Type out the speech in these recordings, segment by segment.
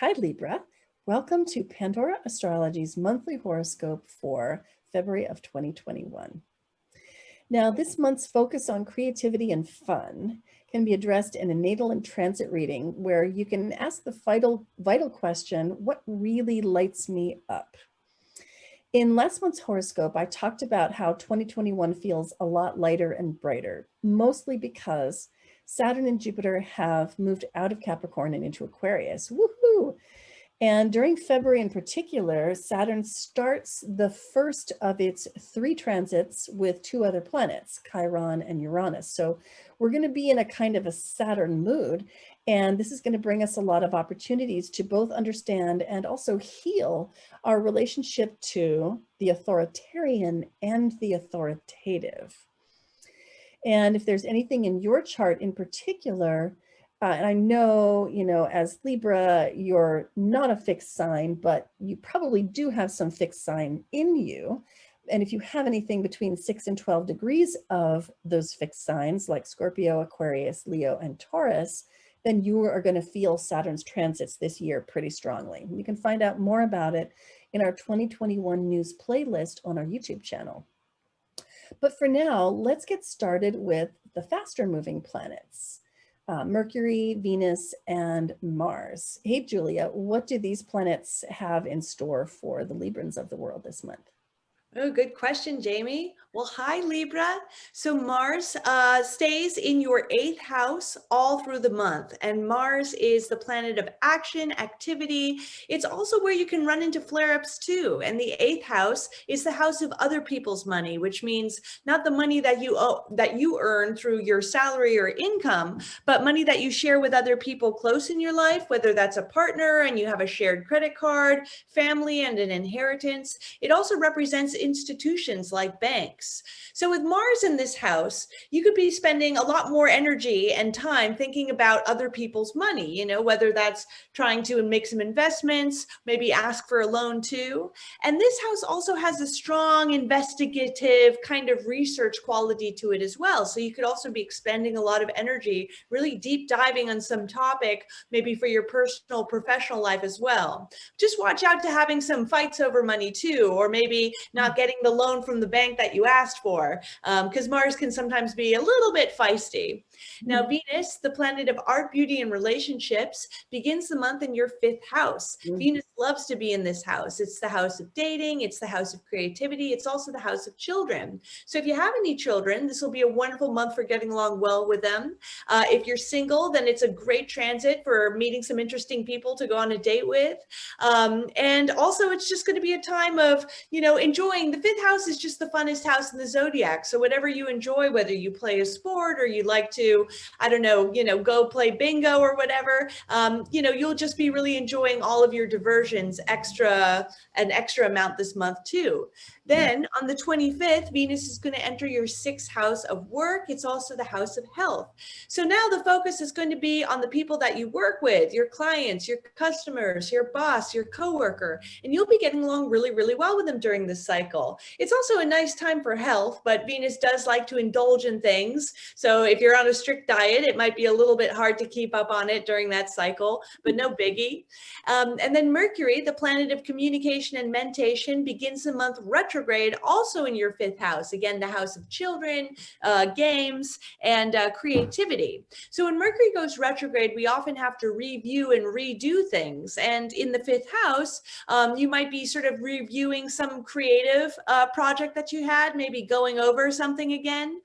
Hi Libra, welcome to Pandora Astrology's monthly horoscope for February of 2021. Now, this month's focus on creativity and fun can be addressed in a natal and transit reading where you can ask the vital question, what really lights me up? In last month's horoscope, I talked about how 2021 feels a lot lighter and brighter, mostly because Saturn and Jupiter have moved out of Capricorn and into Aquarius. Woohoo! And during February in particular, Saturn starts the first of its 3 transits with 2 other planets, Chiron and Uranus. So we're going to be in a kind of a Saturn mood, and this is going to bring us a lot of opportunities to both understand and also heal our relationship to the authoritarian and the authoritative. And if there's anything in your chart in particular, and I know, as Libra, you're not a fixed sign, but you probably do have some fixed sign in you. And if you have anything between 6 and 12 degrees of those fixed signs, like Scorpio, Aquarius, Leo, and Taurus, then you are going to feel Saturn's transits this year pretty strongly. You can find out more about it in our 2021 news playlist on our YouTube channel. But for now, let's get started with the faster moving planets. Mercury, Venus, and Mars. Hey, Julia, what do these planets have in store for the Librans of the world this month? Oh, good question, Jamie. Well, hi, Libra. So Mars stays in your 8th house all through the month. And Mars is the planet of action, activity. It's also where you can run into flare-ups too. And the 8th house is the house of other people's money, which means not the money that you earn through your salary or income, but money that you share with other people close in your life, whether that's a partner and you have a shared credit card, family, and an inheritance. It also represents institutions like banks. So with Mars in this house, you could be spending a lot more energy and time thinking about other people's money, whether that's trying to make some investments, maybe ask for a loan too. And this house also has a strong investigative kind of research quality to it as well. So you could also be expending a lot of energy, really deep diving on some topic, maybe for your personal, professional life as well. Just watch out to having some fights over money too, or maybe not getting the loan from the bank that you asked for, because Mars can sometimes be a little bit feisty. Now, Venus, the planet of art, beauty, and relationships, begins the month in your 5th house. Venus loves to be in this house. It's the house of dating. It's the house of creativity. It's also the house of children. So if you have any children, this will be a wonderful month for getting along well with them. If you're single, then it's a great transit for meeting some interesting people to go on a date with. And also, it's just going to be a time of, enjoying. The 5th house is just the funnest house in the zodiac. So whatever you enjoy, whether you play a sport or you like to, go play bingo or whatever, you'll just be really enjoying all of your diversions an extra amount this month too. Then on the 25th, Venus is going to enter your 6th house of work. It's also the house of health. So now the focus is going to be on the people that you work with, your clients, your customers, your boss, your coworker, and you'll be getting along really, really well with them during this cycle. It's also a nice time for health, but Venus does like to indulge in things. So if you're on a strict diet, it might be a little bit hard to keep up on it during that cycle, but no biggie. And then Mercury, the planet of communication and mentation, begins the month retrograde, also in your 5th house. Again, the house of children, games, and creativity. So when Mercury goes retrograde, we often have to review and redo things. And in the 5th house, you might be sort of reviewing some creative project that you had, maybe going over something again.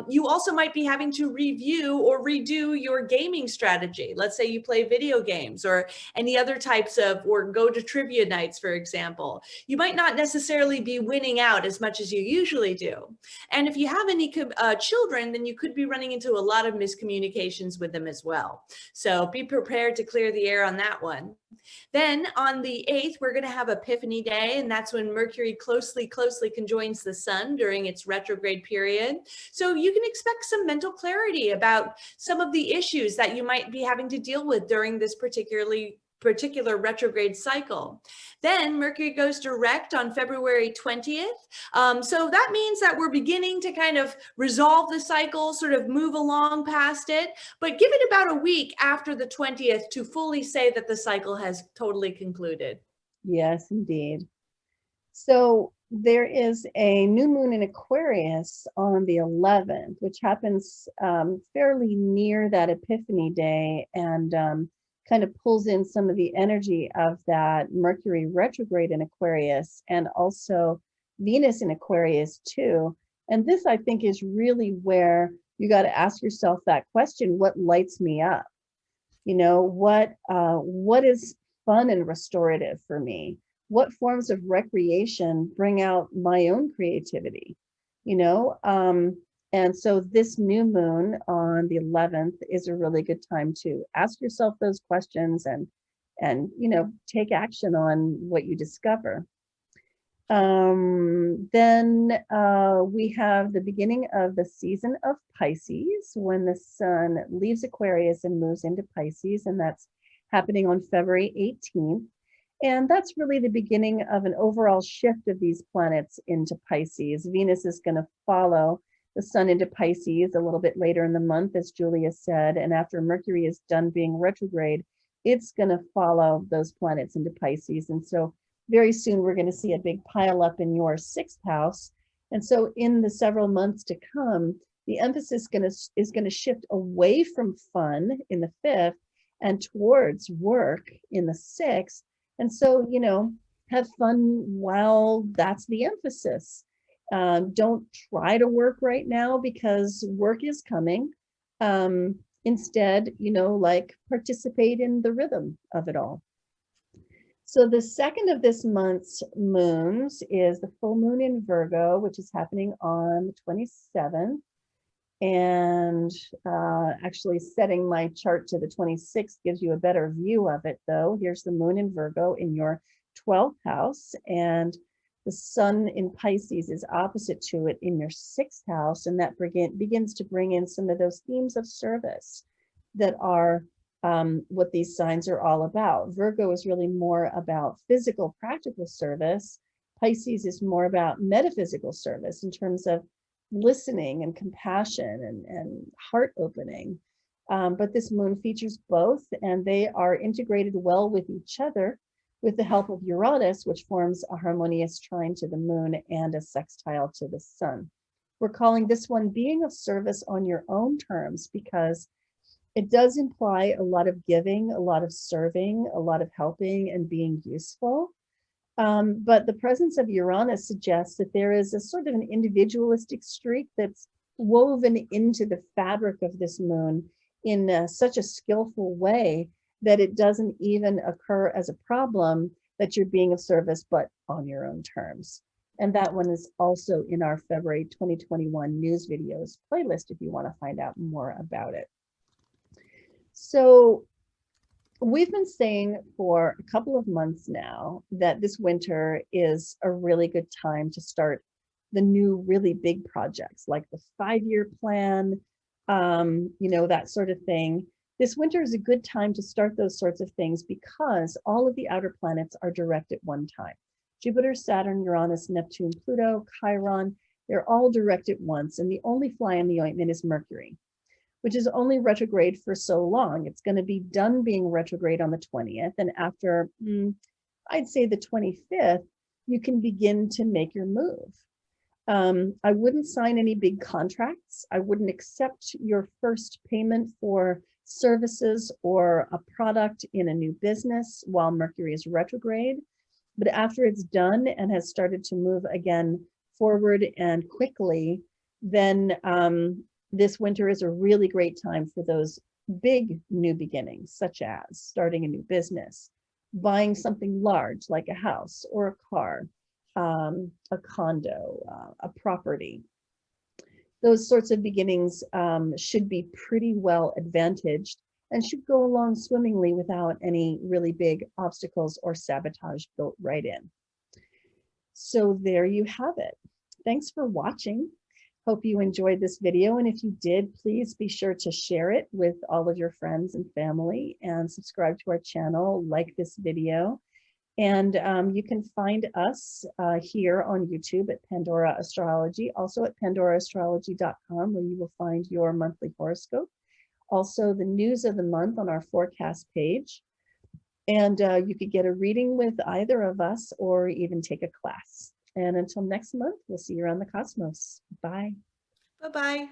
You also might be having to review or redo your gaming strategy. Let's say you play video games or any other types of, or go to trivia nights, for example. You might not necessarily be winning out as much as you usually do. And if you have any children, then you could be running into a lot of miscommunications with them as well. So be prepared to clear the air on that one. Then on the 8th, we're going to have Epiphany Day, and that's when Mercury closely conjoins the Sun during its retrograde period. So you can expect some mental clarity about some of the issues that you might be having to deal with during this particular particular retrograde cycle. Then Mercury goes direct on February 20th. So that means that we're beginning to kind of resolve the cycle, sort of move along past it, but give it about a week after the 20th to fully say that the cycle has totally concluded. Yes, indeed. So there is a new moon in Aquarius on the 11th, which happens fairly near that Epiphany day, and kind of pulls in some of the energy of that Mercury retrograde in Aquarius, and also Venus in Aquarius too. And this, I think, is really where you got to ask yourself that question: what lights me up? You know, what is fun and restorative for me? What forms of recreation bring out my own creativity? You know, and so this new moon on the 11th is a really good time to ask yourself those questions and you know, take action on what you discover. Then we have the beginning of the season of Pisces, when the sun leaves Aquarius and moves into Pisces, and that's happening on February 18th. And that's really the beginning of an overall shift of these planets into Pisces. Venus is going to follow the sun into Pisces a little bit later in the month, as Julia said, and after Mercury is done being retrograde, it's going to follow those planets into Pisces. And so very soon we're going to see a big pile up in your 6th house. And so in the several months to come, the emphasis is going to shift away from fun in the 5th and towards work in the 6th. And so, you know, have fun while that's the emphasis. Don't try to work right now because work is coming. Instead, you know, like, participate in the rhythm of it all. So the second of this month's moons is the full moon in Virgo, which is happening on the 27th. And actually setting my chart to the 26th gives you a better view of it, though. Here's the moon in Virgo in your 12th house, and the sun in Pisces is opposite to it in your 6th house, and that begins to bring in some of those themes of service that are what these signs are all about. Virgo is really more about physical, practical service. Pisces is more about metaphysical service in terms of listening and compassion and heart opening. But this moon features both, and they are integrated well with each other with the help of Uranus, which forms a harmonious trine to the moon and a sextile to the sun. We're calling this one being of service on your own terms, because it does imply a lot of giving, a lot of serving, a lot of helping and being useful. But the presence of Uranus suggests that there is a sort of an individualistic streak that's woven into the fabric of this moon in such a skillful way that it doesn't even occur as a problem that you're being of service, but on your own terms. And that one is also in our February 2021 news videos playlist if you want to find out more about it. So we've been saying for a couple of months now that this winter is a really good time to start the new really big projects, like the 5-year plan, you know, that sort of thing. This winter is a good time to start those sorts of things because all of the outer planets are direct at one time. Jupiter, Saturn, Uranus, Neptune, Pluto, Chiron, they're all direct at once. And the only fly in the ointment is Mercury, which is only retrograde for so long. It's going to be done being retrograde on the 20th. And after, I'd say the 25th, you can begin to make your move. I wouldn't sign any big contracts. I wouldn't accept your first payment for services or a product in a new business while Mercury is retrograde. But after it's done and has started to move again forward and quickly, then this winter is a really great time for those big new beginnings, such as starting a new business, buying something large like a house or a car, a condo, a property. Those sorts of beginnings should be pretty well advantaged and should go along swimmingly without any really big obstacles or sabotage built right in. So there you have it. Thanks for watching. Hope you enjoyed this video, and if you did, please be sure to share it with all of your friends and family, and subscribe to our channel, like this video. And you can find us here on YouTube at Pandora Astrology, also at pandoraastrology.com, where you will find your monthly horoscope. Also, the news of the month on our forecast page. And you could get a reading with either of us or even take a class. And until next month, we'll see you around the cosmos. Bye. Bye-bye.